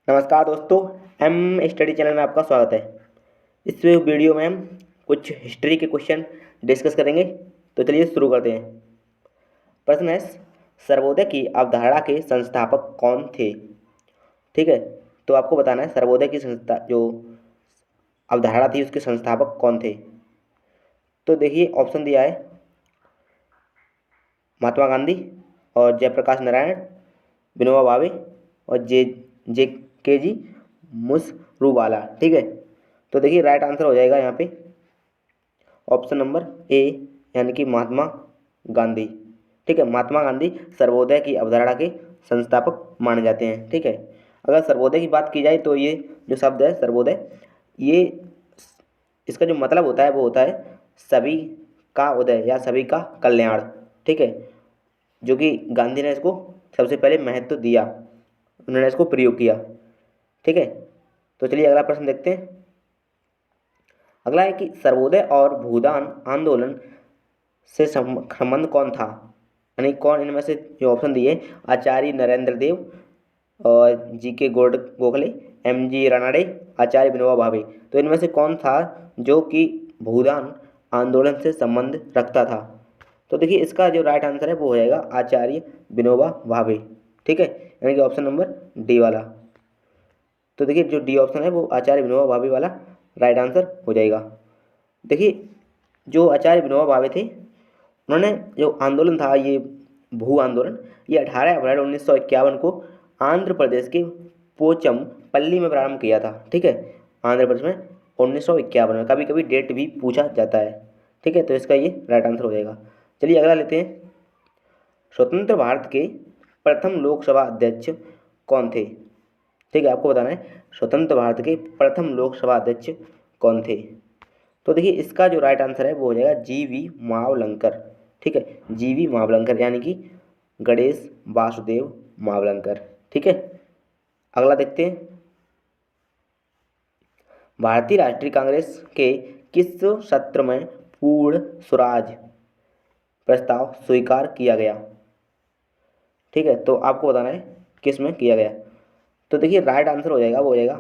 नमस्कार दोस्तों, M study channel में आपका स्वागत है। इस वीडियो में हम कुछ हिस्ट्री के क्वेश्चन डिस्कस करेंगे। तो चलिए शुरू करते हैं। प्रश्न है, सर्वोदय की अवधारणा के संस्थापक कौन थे? ठीक है, तो आपको बताना है सर्वोदय की संस्था जो अवधारणा थी उसके संस्थापक कौन थे। तो देखिए ऑप्शन दिया है महात्मा गांधी और जयप्रकाश नारायण, विनोबा भावे और जे जे के जी मुसरूवाला। ठीक है, तो देखिए राइट आंसर हो जाएगा यहाँ पे ऑप्शन नंबर ए, यानी कि महात्मा गांधी। ठीक है, महात्मा गांधी सर्वोदय की अवधारणा के संस्थापक माने जाते हैं। ठीक है, अगर सर्वोदय की बात की जाए तो ये जो शब्द है सर्वोदय, ये इसका जो मतलब होता है वो होता है सभी का उदय या सभी का कल्याण। ठीक है, जो कि गांधी ने इसको सबसे पहले महत्व दिया, उन्होंने इसको प्रयोग किया। ठीक है, तो चलिए अगला प्रश्न देखते हैं। अगला है कि सर्वोदय और भूदान आंदोलन से संबंध कौन था, यानी कौन इनमें से जो ऑप्शन दिए आचार्य नरेंद्र देव और जी के गोखले, एम जी रानाडे, आचार्य विनोबा भावे, तो इनमें से कौन था जो कि भूदान आंदोलन से संबंध रखता था? तो देखिए इसका जो राइट आंसर है वो हो जाएगा आचार्य विनोबा भावे। ठीक है, यानी कि ऑप्शन नंबर डी वाला। तो देखिए जो डी ऑप्शन है वो आचार्य विनोबा भावे वाला राइट आंसर हो जाएगा। देखिए जो आचार्य विनोबा भावे थे, उन्होंने जो आंदोलन था ये भू आंदोलन, ये 18 अप्रैल 1951 को आंध्र प्रदेश के पोचमपल्ली में प्रारंभ किया था। ठीक है, आंध्र प्रदेश में 1951 में, कभी कभी डेट भी पूछा जाता है। ठीक है, तो इसका ये राइट आंसर हो जाएगा। चलिए अगला लेते हैं। स्वतंत्र भारत के प्रथम लोकसभा अध्यक्ष कौन थे? ठीक है, आपको बताना है स्वतंत्र भारत के प्रथम लोकसभा अध्यक्ष कौन थे। तो देखिए इसका जो राइट आंसर है वो हो जाएगा जी वी मावलंकर। ठीक है, जी वी मावलंकर यानी कि गणेश वासुदेव मावलंकर। ठीक है, अगला देखते हैं। भारतीय राष्ट्रीय कांग्रेस के किस सत्र में पूर्ण स्वराज प्रस्ताव स्वीकार किया गया? ठीक है, तो आपको बताना है किस में किया गया। तो देखिए राइट आंसर हो जाएगा वो हो जाएगा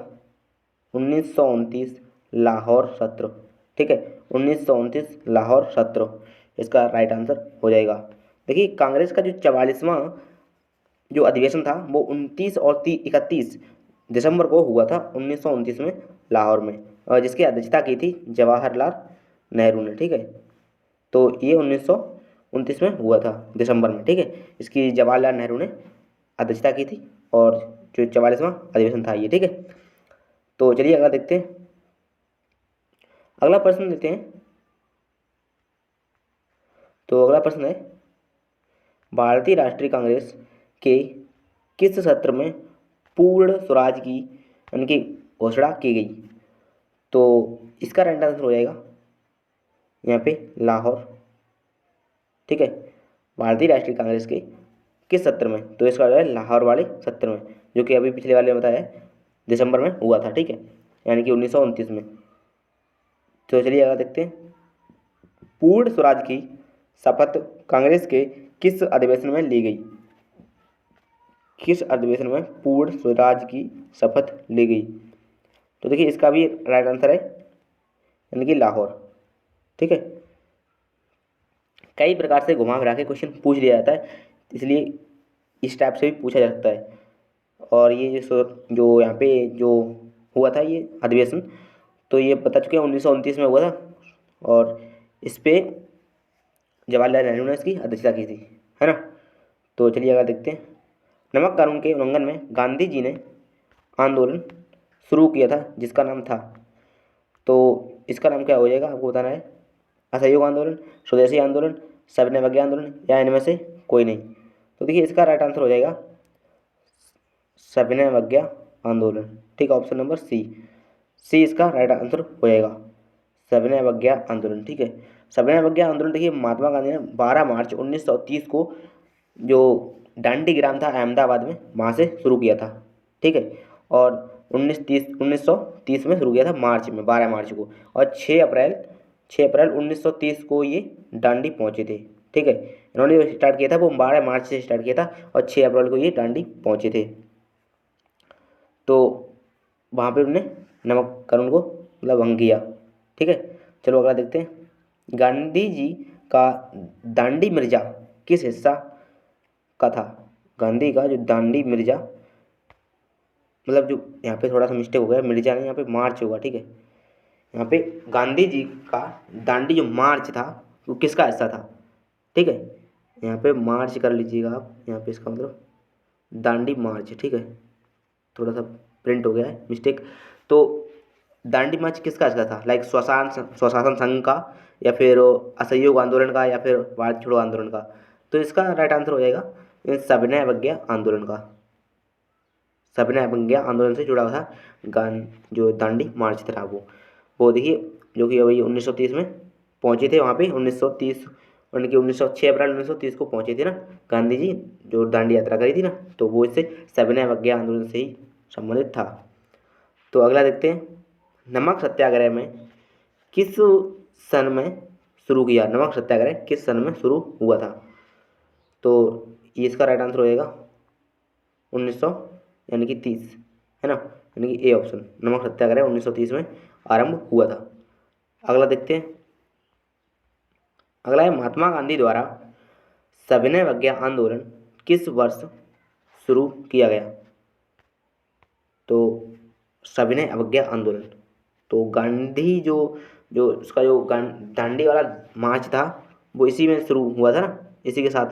1929 लाहौर सत्र। ठीक है, 1929 लाहौर सत्र इसका राइट आंसर हो जाएगा। देखिए कांग्रेस का जो 44वां जो अधिवेशन था वो 29 और 31 दिसंबर को हुआ था 1929 में लाहौर में, और जिसकी अध्यक्षता की थी जवाहरलाल नेहरू ने। ठीक है, तो ये 1929 में हुआ था दिसंबर में। ठीक है, इसकी जवाहरलाल नेहरू ने अध्यक्षता की थी और जो 44वां अधिवेशन था ये। ठीक है, तो चलिए अगला देखते हैं। अगला प्रश्न लेते हैं। तो अगला प्रश्न है भारतीय राष्ट्रीय कांग्रेस के किस सत्र में पूर्ण स्वराज की यानी कि घोषणा की गई? तो इसका राइट आंसर हो जाएगा यहाँ पे लाहौर। ठीक है, भारतीय राष्ट्रीय कांग्रेस के किस सत्र में? तो इसका हो जाएगा लाहौर वाले सत्र में, जो कि अभी पिछले वाले में बताया दिसंबर में हुआ था। ठीक है, यानी कि 1929 में। तो चलिए अगला देखते हैं। पूर्ण स्वराज की शपथ कांग्रेस के किस अधिवेशन में ली गई? किस अधिवेशन में पूर्ण स्वराज की शपथ ली गई? तो देखिए इसका भी राइट आंसर है यानी कि लाहौर। ठीक है, कई प्रकार से घुमा फिरा के क्वेश्चन पूछ लिया जाता है, इसलिए इस टाइप से भी पूछा जा सकता है। और ये जो यहाँ पे जो हुआ था ये अधिवेशन, तो ये बता चुके हैं 1929 में हुआ था, और इस पे जवाहरलाल नेहरू ने इसकी अध्यक्षता की थी, है ना। तो चलिए अगला देखते हैं। नमक कानून के उल्लंघन में गांधी जी ने आंदोलन शुरू किया था जिसका नाम था, तो इसका नाम क्या हो जाएगा आपको बताना है। असहयोग आंदोलन, स्वदेशी आंदोलन, सविनय अवज्ञा आंदोलन, या इनमें से कोई नहीं? तो देखिए इसका राइट आंसर हो जाएगा सविनय अवज्ञा आंदोलन। ठीक है, ऑप्शन नंबर सी, सी इसका राइट आंसर हो जाएगा, सविनय अवज्ञा आंदोलन। ठीक है, सविनय अवज्ञा आंदोलन देखिए महात्मा गांधी ने 12 मार्च 1930 को जो डांडी ग्राम था अहमदाबाद में, वहाँ से शुरू किया था। ठीक है, और 1930 में शुरू किया था मार्च में, 12 मार्च को, और 6 अप्रैल 1930 को ये डांडी पहुँचे थे। ठीक है, इन्होंने जो स्टार्ट किया था वो 12 मार्च से स्टार्ट किया था और 6 अप्रैल को ये डांडी पहुँचे थे। तो वहाँ पे उन्होंने नमक कानून को मतलब भंग किया। ठीक है, चलो अगला देखते हैं। गांधी जी का दांडी मिर्जा किस हिस्सा का था? गांधी का जो दांडी मिर्जा, मतलब जो यहाँ पे थोड़ा सा मिस्टेक हो गया, मिर्जा नहीं, यहाँ पे मार्च होगा। ठीक है, यहाँ पे गांधी जी का दांडी जो मार्च था वो किसका हिस्सा था? ठीक है, यहाँ पे मार्च कर लीजिएगा आप, यहाँ पे इसका मतलब दांडी मार्च। ठीक है, थोड़ा सा प्रिंट हो गया है मिस्टेक। तो दांडी मार्च किसका हिस्सा था? लाइक स्वशासन संघ का, या फिर असहयोग आंदोलन का, या फिर भारत छोड़ो आंदोलन का? तो इसका राइट आंसर हो जाएगा सविनय अवज्ञा आंदोलन का। सविनय अवज्ञा आंदोलन से जुड़ा हुआ था गान जो दांडी मार्च था वो देखिए, जो कि अभी 1930 में पहुंचे थे वहाँ पे। 1930 यानी कि 1906 अप्रैल 1930 को पहुंचे थे ना गांधी जी, जो दांडी यात्रा करी थी ना, तो वो इससे सविनय अवज्ञा आंदोलन से ही संबंधित था। तो अगला देखते हैं। नमक सत्याग्रह में किस सन में शुरू किया? नमक सत्याग्रह किस सन में शुरू हुआ था? तो ये इसका राइट आंसर हो जाएगा 1900 यानी कि 30, है ना, यानी कि ए ऑप्शन, नमक सत्याग्रह 1930 में आरंभ हुआ था। अगला देखते हैं। अगला है महात्मा गांधी द्वारा सविनय अवज्ञा आंदोलन किस वर्ष शुरू किया गया? तो सविनय अवज्ञा आंदोलन, तो गांधी जो जो उसका जो दांडी वाला मार्च था वो इसी में शुरू हुआ था ना, इसी के साथ।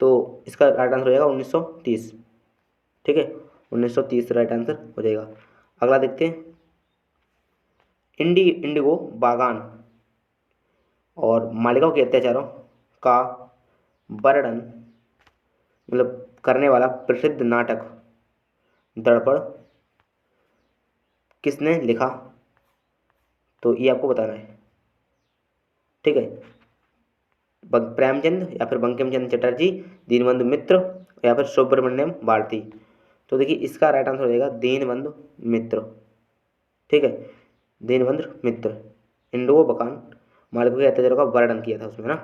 तो इसका राइट आंसर हो जाएगा 1930। ठीक है, 1930 राइट आंसर हो जाएगा। अगला देखते हैं। इंडिगो बागान और मालिकाओं के अत्याचारों का वर्णन मतलब करने वाला प्रसिद्ध नाटक दर्पण किसने लिखा? तो ये आपको बताना है। ठीक है, प्रेमचंद, या फिर बंकिम चंद्र चटर्जी, दीनबंधु मित्र, या फिर सुब्रमण्यम भारती? तो देखिए इसका राइट आंसर हो जाएगा दीनबंधु मित्र। ठीक है, दीनबंधु मित्र इंडिगो बकान मालिकों के अत्याचारों का वर्णन किया था उसमें ना,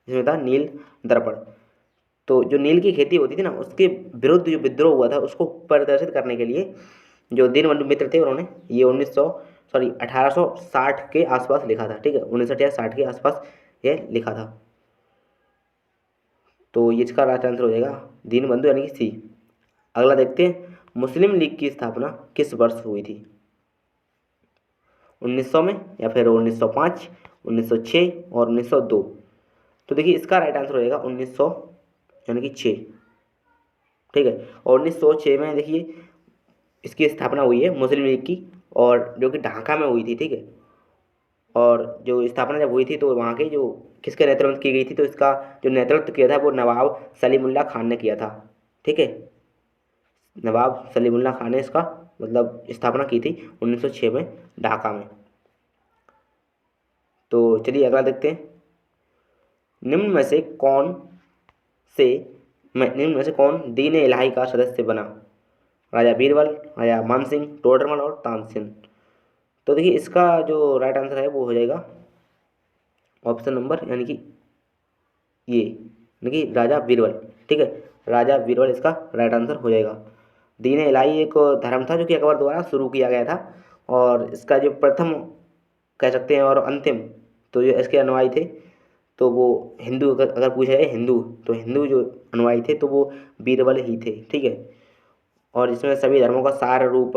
इसमें था नील दर्पण। तो जो नील की खेती होती थी ना उसके विरुद्ध जो विद्रोह हुआ था उसको प्रदर्शित करने के लिए जो दीनबंधु मित्र थे उन्होंने ये 1860 के आसपास लिखा था। ठीक है, 1960 या 60 के आसपास ये लिखा था। तो ये इसका राइट आंसर हो जाएगा दीनबंधु यानी कि सी। अगला देखते हैं। मुस्लिम लीग की स्थापना किस वर्ष हुई थी? 1900 में, या फिर 1905, 1906 और 1902? तो देखिए इसका राइट आंसर हो जाएगा 1900 यानी कि 6। ठीक है, और 1906 में देखिए इसकी स्थापना हुई है मुस्लिम लीग की, और जो कि ढाका में हुई थी। ठीक है, और जो स्थापना जब हुई थी तो वहाँ के जो किसके नेतृत्व में की गई थी? तो इसका जो नेतृत्व किया था वो नवाब सलीमुल्लाह खान ने किया था। ठीक है, नवाब सलीमुल्लाह खान ने इसका मतलब स्थापना की थी 1906 में ढाका में। तो चलिए अगला देखते हैं। निम्न में से कौन से निम्न में से कौन दीन इलाही का सदस्य बना? राजा बीरबल, राजा मानसिंह, टोडरमल और तानसेन? तो देखिए इसका जो राइट आंसर है वो हो जाएगा ऑप्शन नंबर यानी कि ये, यानी कि राजा बीरबल। ठीक है, राजा बीरबल इसका राइट आंसर हो जाएगा। दीन इलाही एक धर्म था जो कि अकबर द्वारा शुरू किया गया था, और इसका जो प्रथम कह सकते हैं और अंतिम तो जो इसके अनुयायी थे तो वो हिंदू, अगर पूछा जाए हिंदू, तो हिंदू जो अनुयायी थे तो वो बीरबल ही थे। ठीक है, और इसमें सभी धर्मों का सार रूप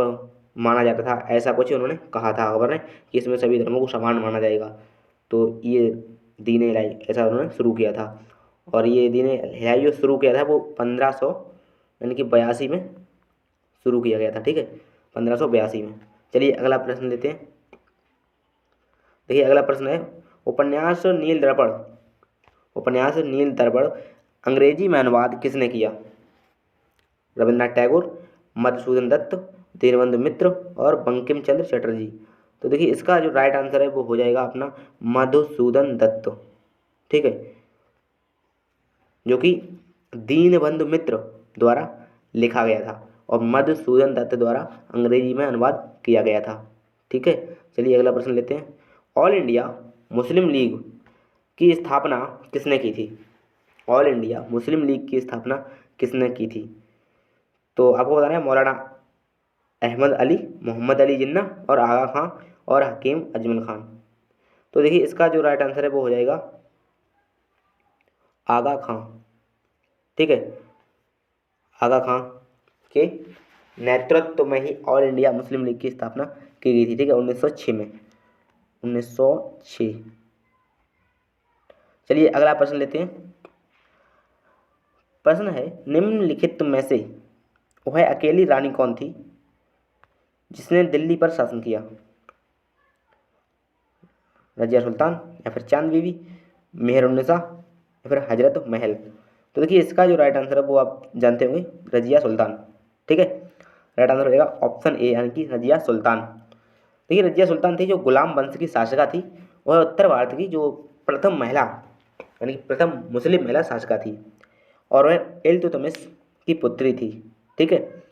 माना जाता था, ऐसा कुछ उन्होंने कहा था अकबर ने कि इसमें सभी धर्मों को समान माना जाएगा। तो ये दीन इलाही ऐसा उन्होंने शुरू किया था, और ये दीन इलाही जो शुरू किया था वो 1500 यानी कि 82 में शुरू किया गया था। ठीक है, 1582 में। चलिए अगला प्रश्न लेते हैं। देखिए अगला प्रश्न है। उपन्यास नील दर्पण, उपन्यास नील दर्पण अंग्रेजी में अनुवाद किसने किया? रविन्द्रनाथ टैगोर, मधुसूदन दत्त, दीनबंधु मित्र और बंकिम चंद्र चटर्जी? तो देखिए इसका जो राइट आंसर है वो हो जाएगा अपना मधुसूदन दत्त। ठीक है, जो कि दीनबंधु मित्र द्वारा लिखा गया था और मधुसूदन दत्त द्वारा अंग्रेजी में अनुवाद किया गया था। ठीक है, चलिए अगला प्रश्न लेते हैं। ऑल इंडिया मुस्लिम लीग की स्थापना किसने की थी? ऑल इंडिया मुस्लिम लीग की स्थापना किसने की थी? तो आपको बताना है मौलाना अहमद अली, मोहम्मद अली जिन्ना और आगा खां और हकीम अजमल खान। तो देखिए इसका जो राइट आंसर है वो हो जाएगा आगा खां। ठीक है, आगा खां के नेतृत्व में ही ऑल इंडिया मुस्लिम लीग की स्थापना की गई थी। ठीक है, 1906 में, 1906। चलिए अगला प्रश्न लेते हैं। प्रश्न है, निम्नलिखित में से वह अकेली रानी कौन थी जिसने दिल्ली पर शासन किया? रजिया सुल्तान, या फिर चांद बीबी, मेहरुन्निसा, या फिर हजरत महल। तो देखिए इसका जो राइट आंसर है वो आप जानते होंगे, रजिया सुल्तान। ठीक है, राइट आंसर हो जाएगा ऑप्शन ए यानी कि रजिया सुल्तान। देखिए रजिया सुल्तान थी जो गुलाम वंश की शासका थी। वह उत्तर भारत की जो प्रथम महिला यानी कि प्रथम मुस्लिम महिला शासका थी और वह इल्तुतमिश की पुत्री थी। ठीक है,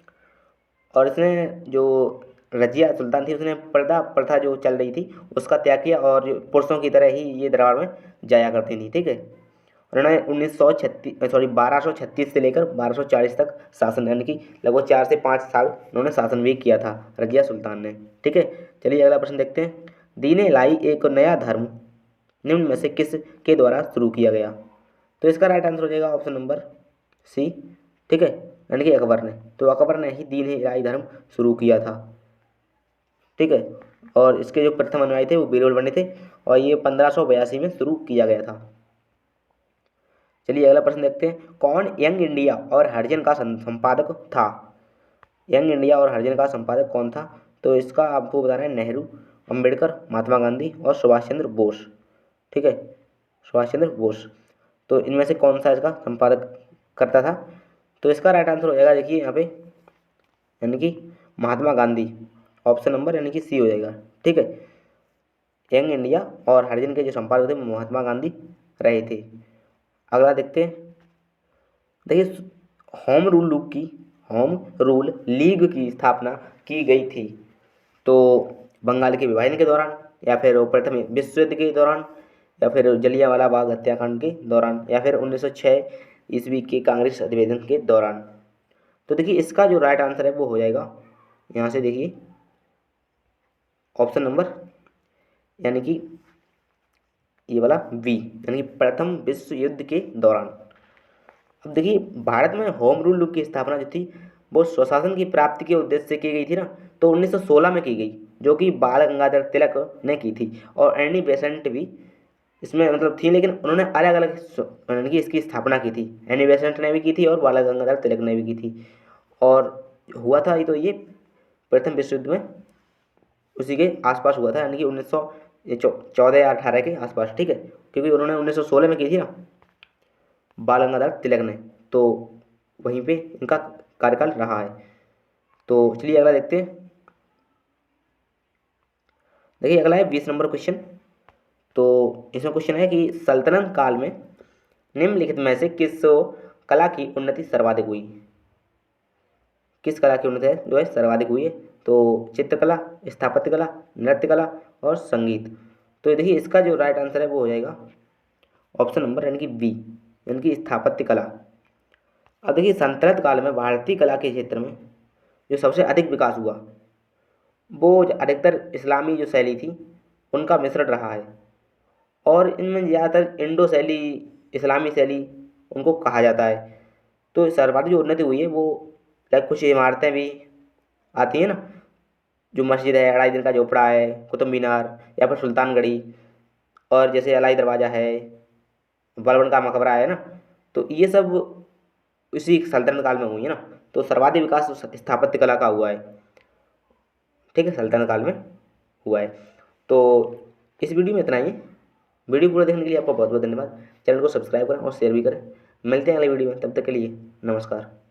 और इसने जो रजिया सुल्तान थी उसने पर्दा प्रथा जो चल रही थी उसका त्याग किया और जो पुरुषों की तरह ही ये दरबार में जाया करती थी। ठीक है, उन्होंने 1236 से लेकर 1240 तक शासन यानी कि लगभग 4 से 5 साल उन्होंने शासन भी किया था रजिया सुल्तान ने। ठीक है, चलिए अगला प्रश्न देखते हैं। दीन इलाही एक नया धर्म निम्न में से किस के द्वारा शुरू किया गया? तो इसका राइट आंसर हो जाएगा ऑप्शन नंबर सी। ठीक है, यानी कि अकबर ने। तो अकबर ने ही दीन इलाही धर्म शुरू किया था। ठीक है, और इसके जो प्रथम अनुयायी थे वो बीरबल बने थे और ये 1582 में शुरू किया गया था। चलिए अगला प्रश्न देखते हैं। कौन यंग इंडिया और हरिजन का संपादक था? यंग इंडिया और हरिजन का संपादक कौन था? तो इसका आपको बताना है नेहरू, अंबेडकर, महात्मा गांधी और सुभाष चंद्र बोस। ठीक है, सुभाष चंद्र बोस। तो इनमें से कौन सा इसका संपादक करता था? तो इसका राइट आंसर हो जाएगा देखिए यहाँ पे यानी कि महात्मा गांधी। ऑप्शन नंबर यानी कि सी हो जाएगा। ठीक है, यंग इंडिया और हरिजन के जो संपादक थे वो महात्मा गांधी रहे थे। अगला देखते हैं। देखिए होम रूल लीग की स्थापना की गई थी तो बंगाल के विभाजन के दौरान, या फिर वो प्रथम विश्व युद्ध के दौरान, या फिर जलियांवाला बाग हत्याकांड के दौरान, या फिर 1906 ईस्वी के कांग्रेस अधिवेशन के दौरान। तो देखिए इसका जो राइट आंसर है वो हो जाएगा यहाँ से देखिए ऑप्शन नंबर यानी कि ये वाला बी यानी कि प्रथम विश्व युद्ध के दौरान। अब देखिए भारत में होम रूल की स्थापना जो थी वो स्वशासन की प्राप्ति के उद्देश्य से की गई थी ना, तो 1916 में की गई, जो कि बाल गंगाधर तिलक ने की थी और एनी बेसेंट भी इसमें मतलब थी, लेकिन उन्होंने अलग अलग यानी कि इसकी स्थापना की थी। एनी बेसेंट ने भी की थी और बाल गंगाधर तिलक ने भी की थी। और हुआ था तो ये प्रथम विश्व युद्ध में उसी के आसपास हुआ था यानी कि 1914 या 18 के आसपास। ठीक है, क्योंकि उन्होंने 1916 में की थी ना बाल गंगाधर तिलक ने, तो वहीं पे इनका कार्यकाल रहा है। तो चलिए अगला देखते हैं। देखिए अगला है 20 नंबर क्वेश्चन। तो इसमें क्वेश्चन है कि सल्तनत काल में निम्नलिखित में से किस कला की उन्नति सर्वाधिक हुई? किस कला की उन्नति है जो है सर्वाधिक हुई है? तो चित्रकला, स्थापत्य कला, नृत्य कला और संगीत। तो देखिए इसका जो राइट आंसर है वो हो जाएगा ऑप्शन नंबर यानी कि बी यानी कि स्थापत्य कला। अब देखिए सल्तनत काल में भारतीय कला के क्षेत्र में जो सबसे अधिक विकास हुआ वो अधिकतर इस्लामी जो शैली थी उनका मिश्रण रहा है और इनमें ज़्यादातर इंडो शैली, इस्लामी शैली उनको कहा जाता है। तो सर्वाधिक जो उन्नति हुई है वो लाइक कुछ इमारतें भी आती हैं ना, जो मस्जिद है, अढ़ाई दिन का झोपड़ा है, कुतुब मीनार या फिर सुल्तानगढ़ी, और जैसे अलाई दरवाज़ा है, बलबन का मकबरा है ना, तो ये सब इसी सल्तनत काल में हुई है ना। तो सर्वाधिक विकास स्थापत्य कला का हुआ है। ठीक है, सल्तनत काल में हुआ है। तो इस वीडियो में इतना ही। वीडियो पूरा देखने के लिए आपका बहुत बहुत धन्यवाद। चैनल को सब्सक्राइब करें और शेयर भी करें। मिलते हैं अगले वीडियो में, तब तक के लिए नमस्कार।